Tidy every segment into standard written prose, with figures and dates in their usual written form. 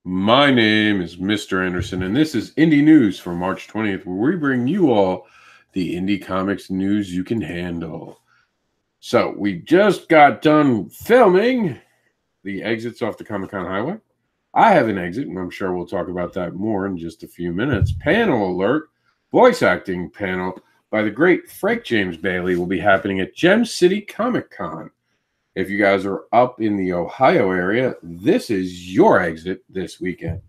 My name is Mr. Anderson, and this is Indie News for March 20th, where we bring you all the indie comics news you can handle. So, we just got done filming the exits off the Comic-Con highway. I have an exit, and I'm sure we'll talk about that more in just a few minutes. Panel alert, voice acting panel by the great Frank James Bailey will be happening at Gem City Comic-Con. If you guys are up in the Ohio area, this is your exit this weekend.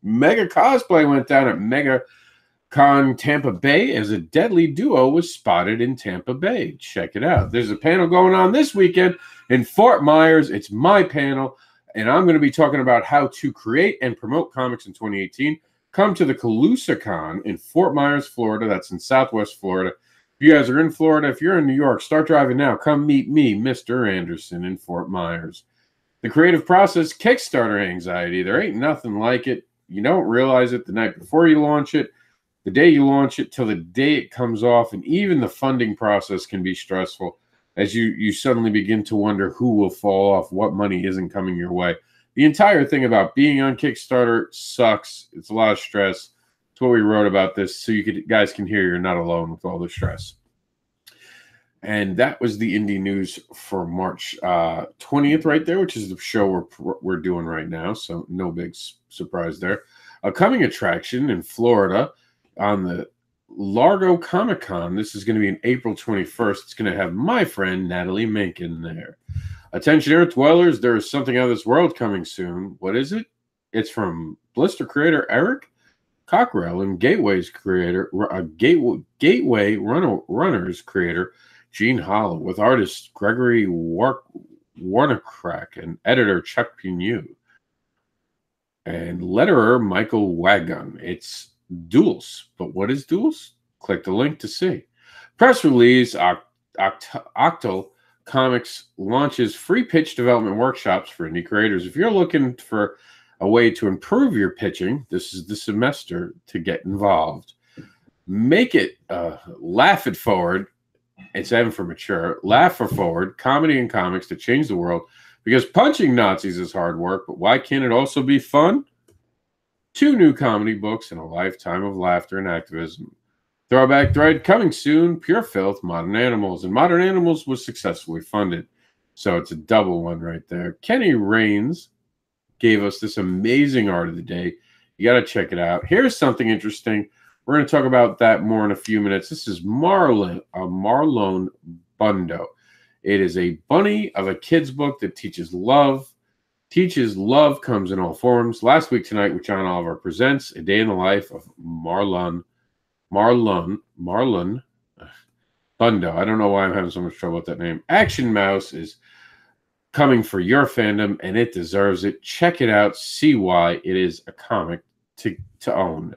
Mega Cosplay went down at MegaCon Tampa Bay as a deadly duo was spotted in Tampa Bay. Check it out. There's a panel going on this weekend in Fort Myers. It's my panel, and I'm going to be talking about how to create and promote comics in 2018. Come to the CalusaCon in Fort Myers, Florida. That's in Southwest Florida. If you guys are in Florida, if you're in New York, start driving now. Come meet me, Mr. Anderson, in Fort Myers. The creative process, Kickstarter anxiety. There ain't nothing like it. You don't realize it the night before you launch it, the day you launch it, till the day it comes off. And even the funding process can be stressful as you suddenly begin to wonder who will fall off, what money isn't coming your way. The entire thing about being on Kickstarter sucks. It's a lot of stress. What we wrote about this so guys can hear you're not alone with all the stress. And that was the indie news for March 20th right there, which is the show we're doing right now. So no big surprise there. A coming attraction in Florida on the Largo Comic Con. This is going to be on April 21st. It's going to have my friend Natalie Menken there. Attention Earth Dwellers, there is something out of this world coming soon. What is it? It's from Blister creator Eric Cockrell and Gateway Runners creator Gene Hollow with artist Gregory Warnacrack and editor Chuck Pugh and letterer Michael Wagon. It's Duels. But what is Duels? Click the link to see. Press release, Octal Comics launches free pitch development workshops for indie creators. If you're looking for a way to improve your pitching, this is the semester to get involved. Make it, laugh it forward. It's M for mature. Laugh for forward. Comedy and comics to change the world. Because punching Nazis is hard work, but why can't it also be fun? 2 new comedy books and a lifetime of laughter and activism. Throwback thread coming soon. Pure Filth, Modern Animals. And Modern Animals was successfully funded. So it's a double one right there. Kenny Rains gave us this amazing art of the day. You got to check it out. Here's something interesting. We're going to talk about that more in a few minutes. This is Marlon Bundo. It is a bunny of a kid's book that teaches love. Teaches love comes in all forms. Last week tonight with John Oliver presents A Day in the Life of Marlon Bundo. I don't know why I'm having so much trouble with that name. Action Mouse is coming for your fandom, and it deserves it. Check it out. See why it is a comic to own.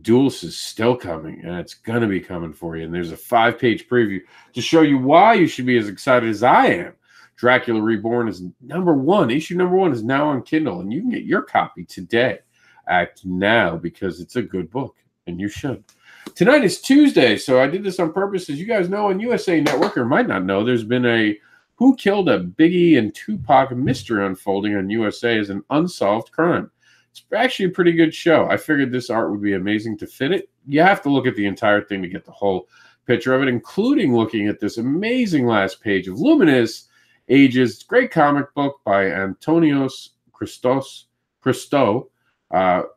Duels is still coming, and it's going to be coming for you. And there's a 5-page preview to show you why you should be as excited as I am. Dracula Reborn is number 1. Issue number 1 is now on Kindle, and you can get your copy today. Act now, because it's a good book, and you should. Tonight is Tuesday, so I did this on purpose. As you guys know, on USA Network, or might not know, there's been a Who Killed a Biggie and Tupac mystery unfolding on USA as an unsolved crime. It's actually a pretty good show. I figured this art would be amazing to fit it. You have to look at the entire thing to get the whole picture of it, including looking at this amazing last page of Luminous Ages. Great comic book by Antonios Christou.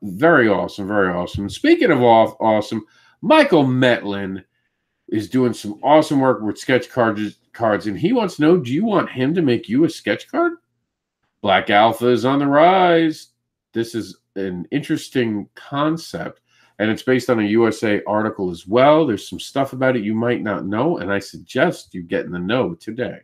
Very awesome, very awesome. Speaking of awesome, Michael Metlin is doing some awesome work with sketch cards, and he wants to know, do you want him to make you a sketch card? Black Alpha is on the rise. This is an interesting concept, and it's based on a USA article as well. There's some stuff about it you might not know, and I suggest you get in the know today.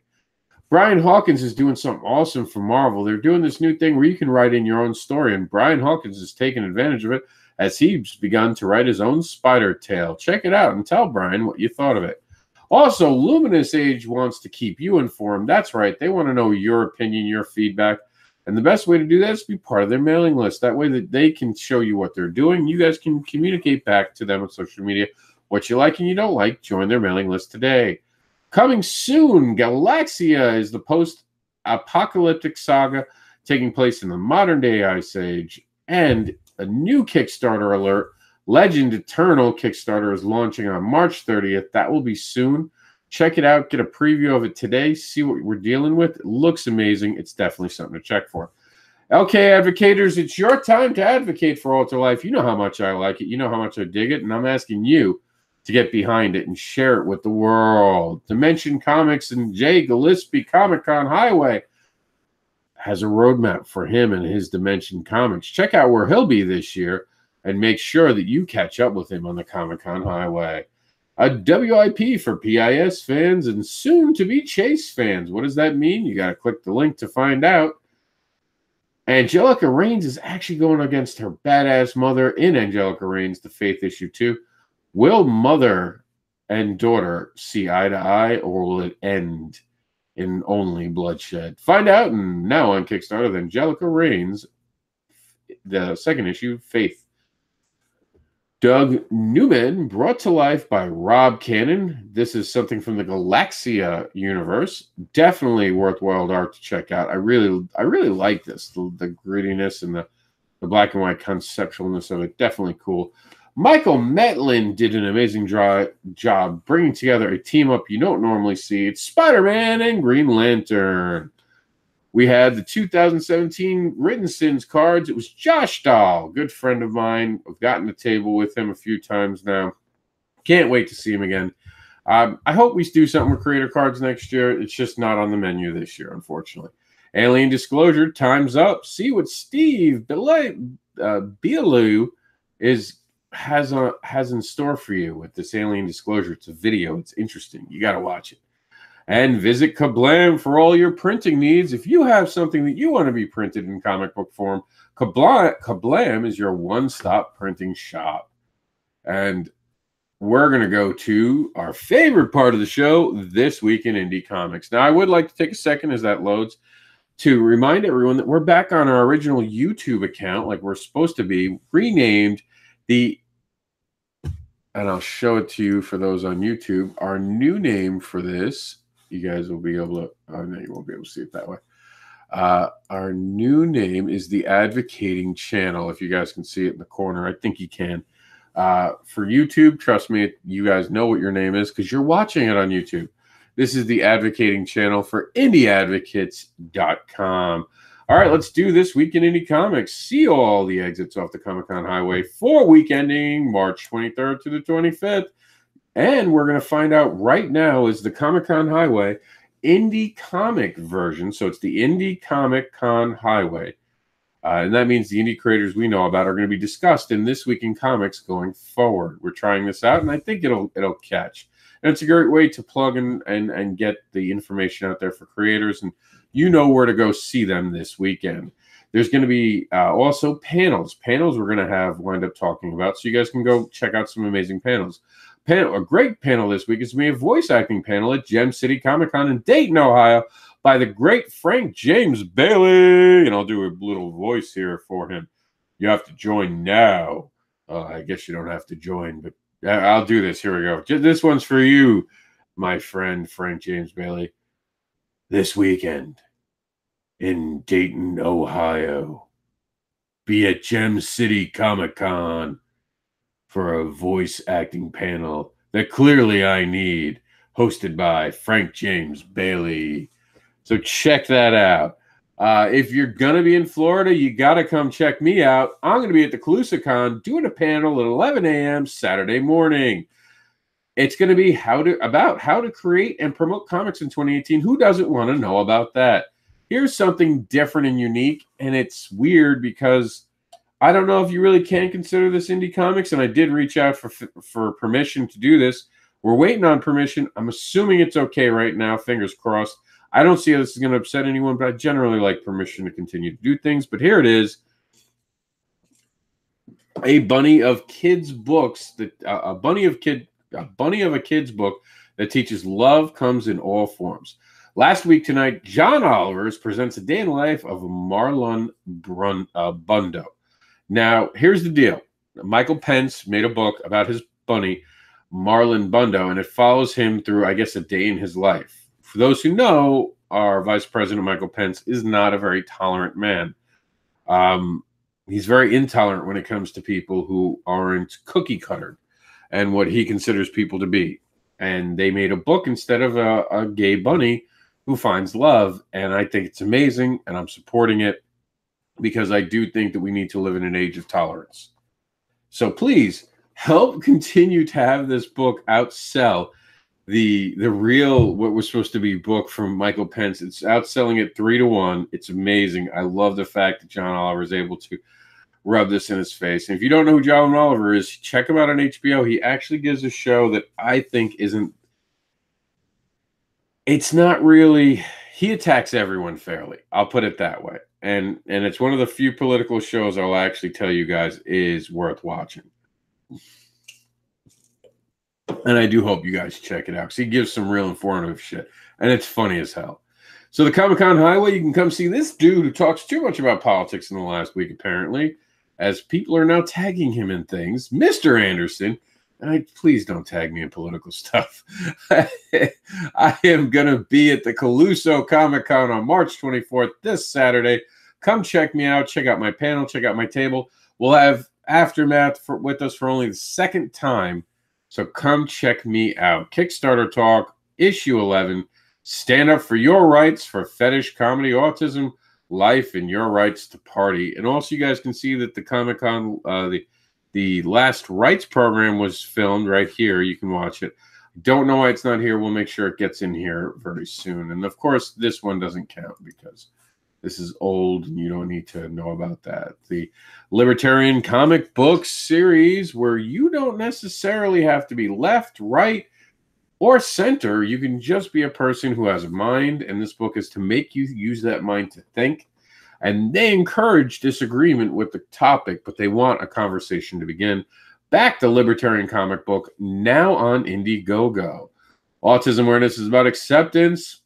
Brian Hawkins is doing something awesome for Marvel. They're doing this new thing where you can write in your own story, and Brian Hawkins is taking advantage of it as he's begun to write his own Spider Tale. Check it out and tell Brian what you thought of it. Also, Luminous Age wants to keep you informed. That's right. They want to know your opinion, your feedback. And the best way to do that is to be part of their mailing list. That way that they can show you what they're doing. You guys can communicate back to them on social media what you like and you don't like. Join their mailing list today. Coming soon, Galaxia is the post-apocalyptic saga taking place in the modern-day Ice Age. And a new Kickstarter alert. Legend Eternal Kickstarter is launching on March 30th. That will be soon. Check it out. Get a preview of it today. See what we're dealing with. It looks amazing. It's definitely something to check for. LK Advocators, it's your time to advocate for Alter Life. You know how much I like it. You know how much I dig it. And I'm asking you to get behind it and share it with the world. Dimension Comics and Jay Gillespie Comic-Con Highway has a roadmap for him and his Dimension Comics. Check out where he'll be this year and make sure that you catch up with him on the Comic-Con Highway. A WIP for PIS fans and soon-to-be Chase fans. What does that mean? You got to click the link to find out. Angelica Reigns is actually going against her badass mother in Angelica Reigns, the Faith issue 2. Will mother and daughter see eye to eye, or will it end in only bloodshed? Find out now on Kickstarter. Angelica Reigns, the second issue, Faith. Doug Newman, brought to life by Rob Cannon. This is something from the Galaxia universe. Definitely worthwhile art to check out. I really like this. The grittiness and the black and white conceptualness of it. Definitely cool. Michael Metlin did an amazing job bringing together a team up you don't normally see. It's Spider-Man and Green Lantern. We had the 2017 Written Sins cards. It was Josh Dahl, good friend of mine. I've gotten to table with him a few times now. Can't wait to see him again. I hope we do something with creator cards next year. It's just not on the menu this year, unfortunately. Alien Disclosure, time's up. See what Steve Bialu has in store for you with this Alien Disclosure. It's a video. It's interesting. You got to watch it. And visit Kablam for all your printing needs. If you have something that you want to be printed in comic book form, Kablam is your one-stop printing shop. And we're going to go to our favorite part of the show, This Week in Indie Comics. Now, I would like to take a second as that loads to remind everyone that we're back on our original YouTube account like we're supposed to be, renamed and I'll show it to you for those on YouTube. Our new name for this, you guys will be able to, oh no, you won't be able to see it that way. Our new name is the Advocating Channel. If you guys can see it in the corner, I think you can. For YouTube, trust me, you guys know what your name is because you're watching it on YouTube. This is the Advocating Channel for IndieAdvocates.com. All right, let's do This Week in Indie Comics. See all the exits off the Comic-Con Highway for week ending March 23rd to the 25th. And we're going to find out right now is the Comic-Con Highway Indie Comic version. So it's the Indie Comic-Con Highway. And that means the indie creators we know about are going to be discussed in This Week in Comics going forward. We're trying this out, and I think it'll catch. And it's a great way to plug in and get the information out there for creators. And you know where to go see them this weekend. There's going to be also panels. Panels we're going to wind up talking about, so you guys can go check out some amazing panels. A great panel this week is a voice acting panel at Gem City Comic Con in Dayton, Ohio, by the great Frank James Bailey. And I'll do a little voice here for him. You have to join now. I guess you don't have to join, but I'll do this. Here we go. This one's for you, my friend Frank James Bailey. This weekend in Dayton, Ohio, be at Gem City Comic Con for a voice acting panel that clearly I need, hosted by Frank James Bailey. So check that out. If you're going to be in Florida, you got to come check me out. I'm going to be at the CalusaCon doing a panel at 11 a.m. Saturday morning. It's going to be about how to create and promote comics in 2018. Who doesn't want to know about that? Here's something different and unique, and it's weird because I don't know if you really can consider this indie comics, and I did reach out for permission to do this. We're waiting on permission. I'm assuming it's okay right now. Fingers crossed. I don't see how this is going to upset anyone, but I generally like permission to continue to do things. But here it is. A bunny of kids' books a bunny of a kid's book that teaches love comes in all forms. Last week tonight, John Olivers presents a day in the life of Marlon Bundo. Now, here's the deal. Michael Pence made a book about his bunny, Marlon Bundo, and it follows him through, I guess, a day in his life. For those who know, our Vice President Michael Pence is not a very tolerant man. He's very intolerant when it comes to people who aren't cookie cuttered and what he considers people to be. And they made a book instead of a gay bunny who finds love. And I think it's amazing, and I'm supporting it because I do think that we need to live in an age of tolerance. So please help continue to have this book outsell the real, what was supposed to be book from Michael Pence. It's outselling it 3-1. It's amazing. I love the fact that John Oliver is able to rub this in his face. And if you don't know who John Oliver is, check him out on HBO. He actually gives a show that I think isn't, it's not really, he attacks everyone fairly. I'll put it that way. And it's one of the few political shows I'll actually tell you guys is worth watching. And I do hope you guys check it out because he gives some real informative shit. And it's funny as hell. So the Comic-Con Highway, you can come see this dude who talks too much about politics in the last week, apparently, as people are now tagging him in things. Mr. Anderson, and please don't tag me in political stuff. I am going to be at the Caluso Comic-Con on March 24th, this Saturday. Come check me out. Check out my panel. Check out my table. We'll have Aftermath with us for only the second time. So come check me out. Kickstarter Talk, issue 11. Stand up for your rights for fetish, comedy, autism, life, and your rights to party. And also, you guys can see that the Comic-Con, the Last Rights program was filmed right here. You can watch it. Don't know why it's not here. We'll make sure it gets in here very soon. And, of course, this one doesn't count because this is old and you don't need to know about that. The Libertarian Comic Book Series, where you don't necessarily have to be left, right, or center. You can just be a person who has a mind, and this book is to make you use that mind to think. And they encourage disagreement with the topic, but they want a conversation to begin. Back to Libertarian Comic Book, now on Indiegogo. Autism Awareness is about acceptance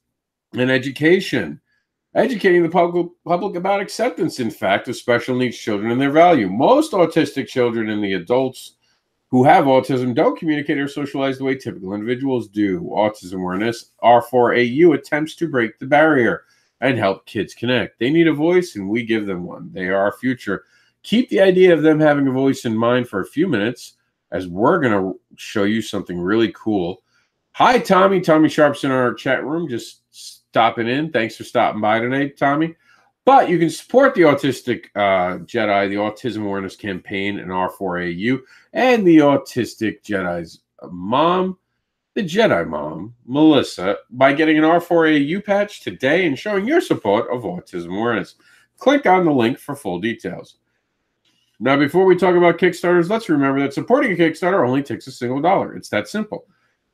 and education. Educating the public about acceptance, in fact, of special needs children and their value. Most autistic children and the adults who have autism don't communicate or socialize the way typical individuals do. Autism Awareness, R4AU, attempts to break the barrier and help kids connect. They need a voice, and we give them one. They are our future. Keep the idea of them having a voice in mind for a few minutes, as we're going to show you something really cool. Hi, Tommy. Tommy Sharp's in our chat room, just stopping in. Thanks for stopping by today, Tommy. But you can support the Autistic Jedi, the Autism Awareness Campaign, and R4AU, and the Autistic Jedi's mom, the Jedi mom, Melissa, by getting an R4AU patch today and showing your support of autism awareness. Click on the link for full details. Now, before we talk about Kickstarters, let's remember that supporting a Kickstarter only takes $1. It's that simple.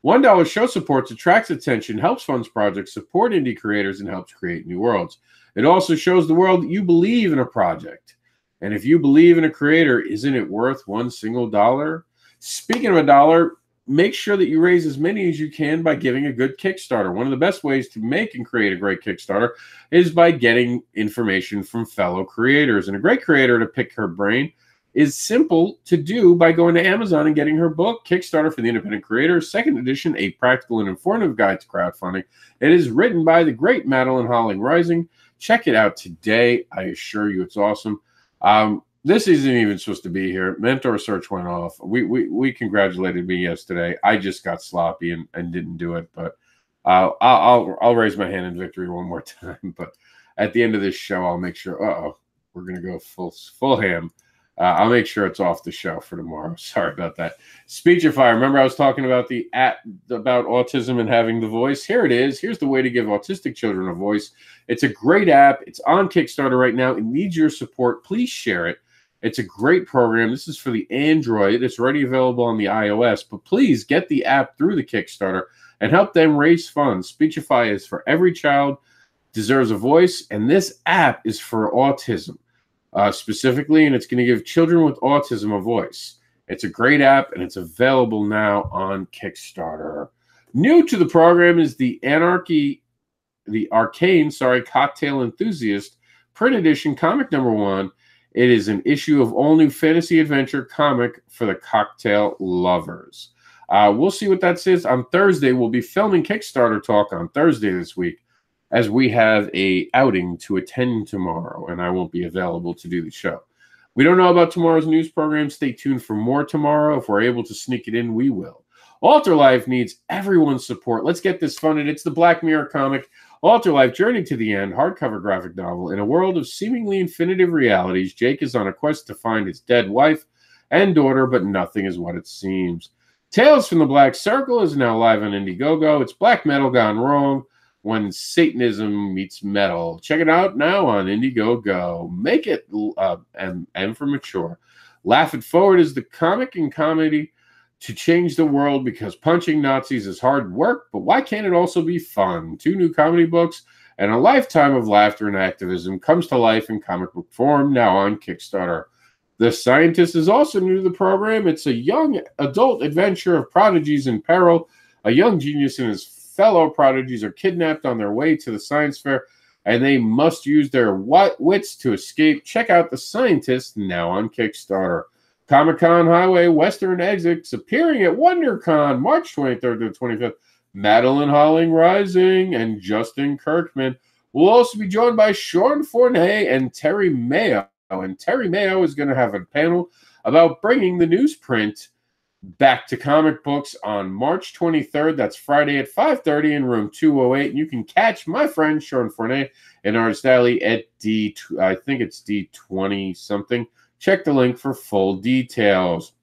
$1 show supports attracts attention, helps funds projects, support indie creators, and helps create new worlds. It also shows the world that you believe in a project. And if you believe in a creator, isn't it worth $1 ? Speaking of $1, make sure that you raise as many as you can by giving a good Kickstarter. One of the best ways to make and create a great Kickstarter is by getting information from fellow creators. And a great creator to pick her brain is simple to do by going to Amazon and getting her book, Kickstarter for the Independent Creator, 2nd edition, a practical and informative guide to crowdfunding. It is written by the great Madeline Holling Rising. Check it out today. I assure you it's awesome. This isn't even supposed to be here. Mentor Search went off. We congratulated me yesterday. I just got sloppy and didn't do it, but I'll raise my hand in victory one more time. But at the end of this show, I'll make sure. We're gonna go full ham. I'll make sure it's off the show for tomorrow. Sorry about that. Speechify. Remember I was talking about about autism and having the voice? Here it is. Here's the way to give autistic children a voice. It's a great app. It's on Kickstarter right now. It needs your support. Please share it. It's a great program. This is for the Android. It's already available on the iOS. But please get the app through the Kickstarter and help them raise funds. Speechify is for every child, deserves a voice, and this app is for autism. Specifically, and it's going to give children with autism a voice. It's a great app, and it's available now on Kickstarter. New to the program is the Arcane Cocktail Enthusiast print edition comic #1. It is an issue of all new fantasy adventure comic for the cocktail lovers. We'll see what that says on Thursday. We'll be filming Kickstarter Talk on Thursday this week, as we have a outing to attend tomorrow, and I won't be available to do the show. We don't know about tomorrow's news program. Stay tuned for more tomorrow. If we're able to sneak it in, we will. Alter Life needs everyone's support. Let's get this funded. It's the Black Mirror comic, Alter Life Journey to the End, hardcover graphic novel. In a world of seemingly infinitive realities, Jake is on a quest to find his dead wife and daughter, but nothing is what it seems. Tales from the Black Circle is now live on Indiegogo. It's black metal gone wrong when Satanism meets metal. Check it out now on Indiegogo. Make it M for mature. Laugh It Forward is the comic and comedy to change the world because punching Nazis is hard work, but why can't it also be fun? 2 new comedy books and a lifetime of laughter and activism comes to life in comic book form now on Kickstarter. The Scientist is also new to the program. It's a young adult adventure of prodigies in peril. A young genius and his fellow prodigies are kidnapped on their way to the science fair, and they must use their wits to escape. Check out The Scientist now on Kickstarter. Comic-Con Highway Western Exits appearing at WonderCon March 23rd to the 25th. Madeline Holling Rising and Justin Kirkman will also be joined by Sean Fournay and Terry Mayo. And Terry Mayo is going to have a panel about bringing the newsprint back to comic books on March 23rd. That's Friday at 5:30 in room 208. And you can catch my friend Sean Fournay and Artist Alley at I think it's D20 something. Check the link for full details.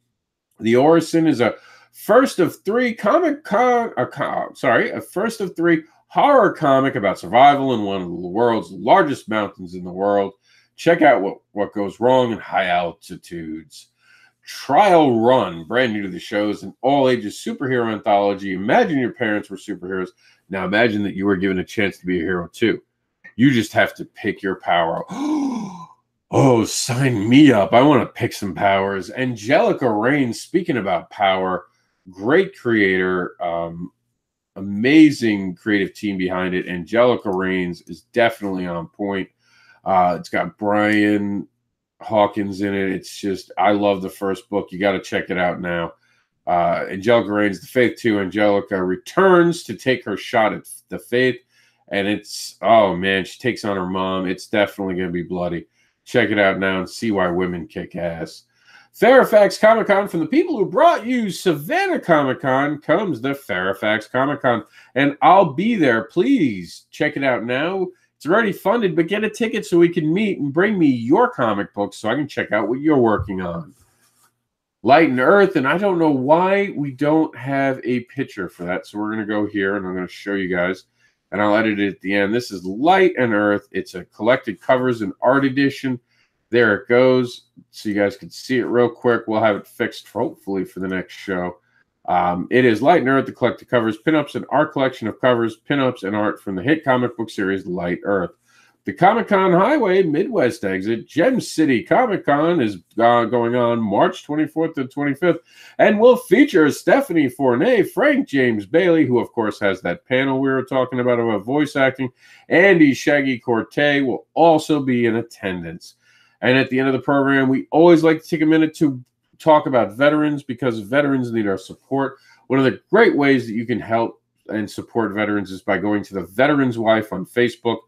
The Orison is a first of 3 a first of 3 horror comic about survival in one of the world's largest mountains in the world. Check out what goes wrong in high altitudes. Trial Run, brand new to the show, is an all-ages superhero anthology. Imagine your parents were superheroes. Now imagine that you were given a chance to be a hero too. You just have to pick your power. Oh, sign me up. I want to pick some powers. Angelica Rains, speaking about power, great creator, amazing creative team behind it. Angelica Rains is definitely on point. It's got Brian Hawkins in it. It's just, I love the first book. You got to check it out now. Angelica Rains, The Faith 2. Angelica returns to take her shot at the Faith. And it's, oh man, she takes on her mom. It's definitely going to be bloody. Check it out now and see why women kick ass. Fairfax Comic-Con, from the people who brought you Savannah Comic-Con comes the Fairfax Comic-Con. And I'll be there. Please check it out now. It's already funded, but get a ticket so we can meet and bring me your comic books so I can check out what you're working on. Light and Earth, and I don't know why we don't have a picture for that. So we're going to go here, and I'm going to show you guys. And I'll edit it at the end. This is Light and Earth. It's a collected covers and art edition. There it goes. So you guys can see it real quick. We'll have it fixed, hopefully, for the next show. It is Light and Earth, the collected covers, pinups, and art collection of covers, pinups, and art from the hit comic book series Light Earth. The Comic-Con Highway Midwest exit, Gem City Comic-Con, is going on March 24th to 25th and will feature Stephanie Fournay, Frank James Bailey, who, of course, has that panel we were talking about voice acting. Andy Shaggy Corte will also be in attendance. And at the end of the program, we always like to take a minute to talk about veterans because veterans need our support. One of the great ways that you can help and support veterans is by going to the Veterans Wife on Facebook.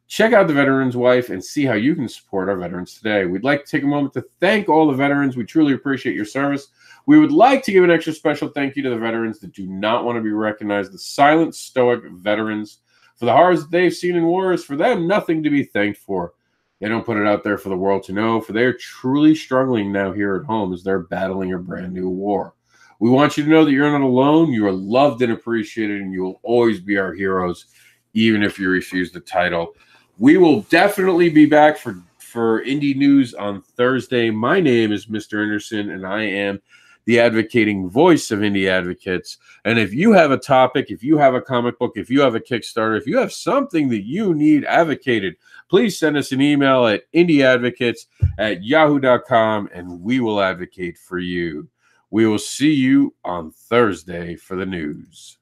Check out the Veterans Wife and see how you can support our veterans today. We'd like to take a moment to thank all the veterans. We truly appreciate your service. We would like to give an extra special thank you to the veterans that do not want to be recognized, the silent, stoic veterans, for the horrors that they've seen in wars. For them, nothing to be thanked for. They don't put it out there for the world to know, for they're truly struggling now here at home as they're battling a brand new war. We want you to know that you're not alone. You are loved and appreciated, and you will always be our heroes, even if you refuse the title. We will definitely be back for Indie News on Thursday. My name is Mr. Anderson, and I am the advocating voice of Indie Advocates. And if you have a topic, if you have a comic book, if you have a Kickstarter, if you have something that you need advocated, please send us an email at indieadvocates@yahoo.com, and we will advocate for you. We will see you on Thursday for the news.